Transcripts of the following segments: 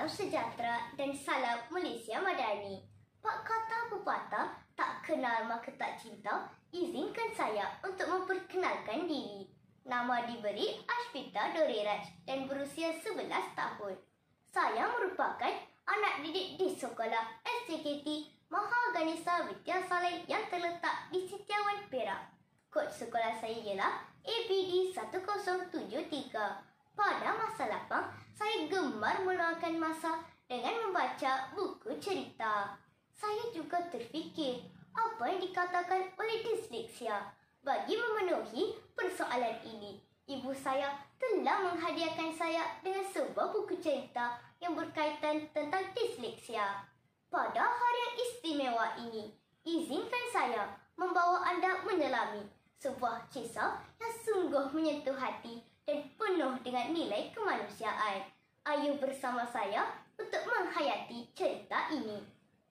Salam sejahtera dan salam Malaysia Madani. Pak kata pepatah, tak kenal maka tak cinta. Izinkan saya untuk memperkenalkan diri. Nama diberi Ashpita Doreraj dan berusia 11 tahun. Saya merupakan anak didik di sekolah SJKT Mahaganisa Vidyasalai yang terletak di Setiawan, Perak. Kod sekolah saya ialah APD 1073. Pada masa lapang, saya gemar meluangkan masa dengan membaca buku cerita. Saya juga terfikir apa yang dikatakan oleh disleksia. Bagi memenuhi persoalan ini, ibu saya telah menghadiahkan saya dengan sebuah buku cerita yang berkaitan tentang disleksia. Pada hari yang istimewa ini, izinkan saya membawa anda menyelami sebuah kisah yang sungguh menyentuh hati dan penuh dengan nilai kemanusiaan. Ayo bersama saya untuk menghayati cerita ini.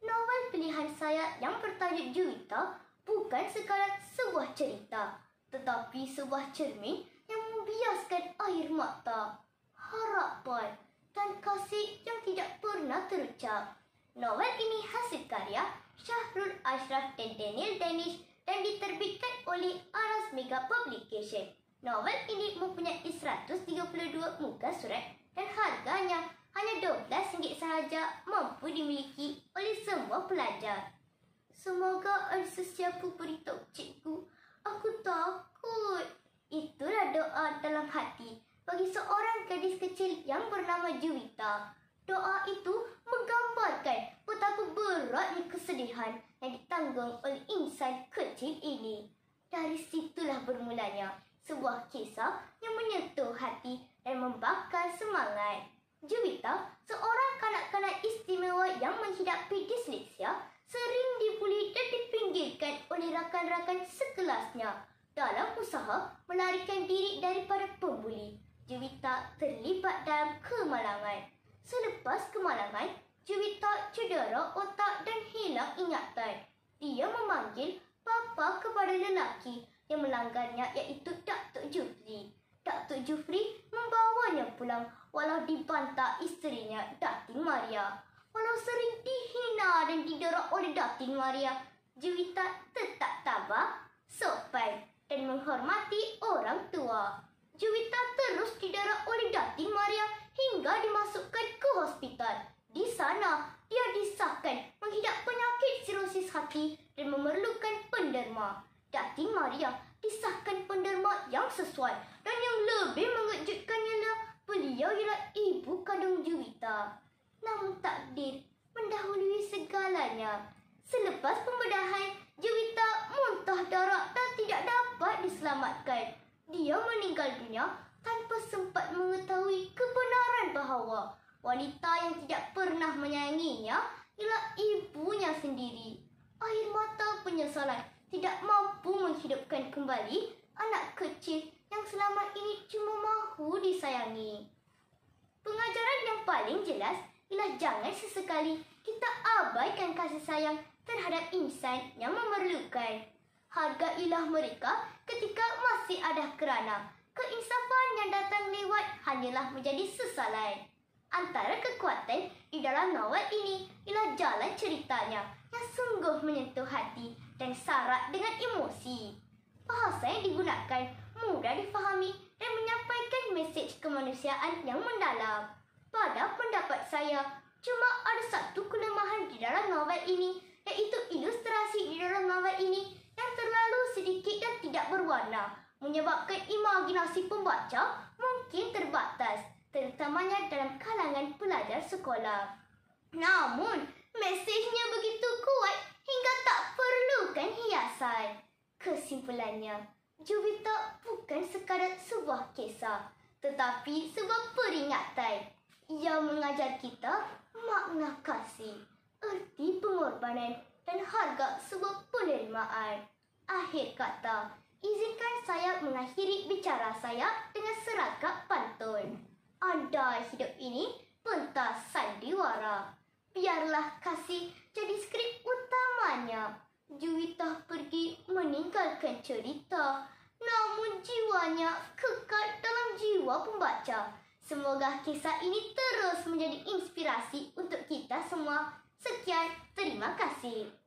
Novel pilihan saya yang bertajuk Juwita bukan sekadar sebuah cerita, tetapi sebuah cermin yang membiaskan air mata, harapan dan kasih yang tidak pernah terucap. Novel ini hasil karya Syahrul Ashraf dan Daniel Danish dan diterbitkan oleh Aras Mega Publication. Novel ini mempunyai 132 muka surat dan harganya hanya RM12 sahaja, mampu dimiliki oleh semua pelajar. Semoga ada sesiapa beritahu cikgu, aku takut. Itulah doa dalam hati bagi seorang gadis kecil yang bernama Juwita. Doa itu menggambarkan betapa beratnya kesedihan yang ditanggung oleh insan kecil ini. Dari situlah bermulanya sebuah kisah yang menyentuh hati dan membakar semangat. Juwita, seorang kanak-kanak istimewa yang menghidapi disleksia, sering dibuli dan dipinggirkan oleh rakan-rakan sekelasnya. Dalam usaha melarikan diri daripada pembuli, Juwita terlibat dalam kemalangan. Selepas kemalangan, Juwita cedera otak dan hilang ingatan. Dia memanggil bapa kepada lelaki yang melanggarnya, iaitu Datuk Jufri. Datuk Jufri membawanya pulang walau dibantah isterinya Datin Maria. Walau sering dihina dan didera oleh Datin Maria, Juwita tetap tabah, sopan dan menghormati orang tua. Juwita terus didera oleh Datin Maria hingga dimasukkan ke hospital. Di sana, dia disahkan mengidap penyakit sirosis hati dan memerlukan penderma. Datin Maria disahkan penderma yang sesuai dan yang lebih mengejutkan ialah beliau ialah ibu kandung Juwita. Namun takdir mendahului segalanya. Selepas pembedahan, Juwita muntah darah dan tidak dapat diselamatkan. Dia meninggal dunia tanpa sempat mengetahui kebenaran bahawa wanita yang tidak pernah menyayanginya ialah ibunya sendiri. Air mata penyesalan tidak mampu menghidupkan kembali anak kecil yang selama ini cuma mahu disayangi. Pengajaran yang paling jelas ialah jangan sesekali kita abaikan kasih sayang terhadap insan yang memerlukan. Hargailah mereka ketika masih ada, kerana keinsafan yang datang lewat hanyalah menjadi sesalan. Antara kekuatan di dalam novel ini ialah jalan ceritanya yang sungguh menyentuh hati dan syarat dengan emosi. Bahasa yang digunakan mudah difahami dan menyampaikan mesej kemanusiaan yang mendalam. Pada pendapat saya, cuma ada satu kelemahan di dalam novel ini, iaitu ilustrasi di dalam novel ini yang terlalu sedikit dan tidak berwarna, menyebabkan imajinasi pembaca mungkin terbatas, terutamanya dalam kalangan pelajar sekolah. Namun, mesejnya begitu kuat hingga tak perlukan hiasan. Kesimpulannya, Juwita bukan sekadar sebuah kisah, tetapi sebuah peringatan. Ia mengajar kita makna kasih, erti pengorbanan dan harga sebuah penerimaan. Akhir kata, izinkan saya mengakhiri bicara saya dengan serangkap pantun. Andai hidup ini pentas sandiwara, biarlah kasih jadi skrip utamanya. Juwita pergi meninggalkan cerita, namun jiwanya kekal dalam jiwa pembaca. Semoga kisah ini terus menjadi inspirasi kita semua. Sekian, terima kasih.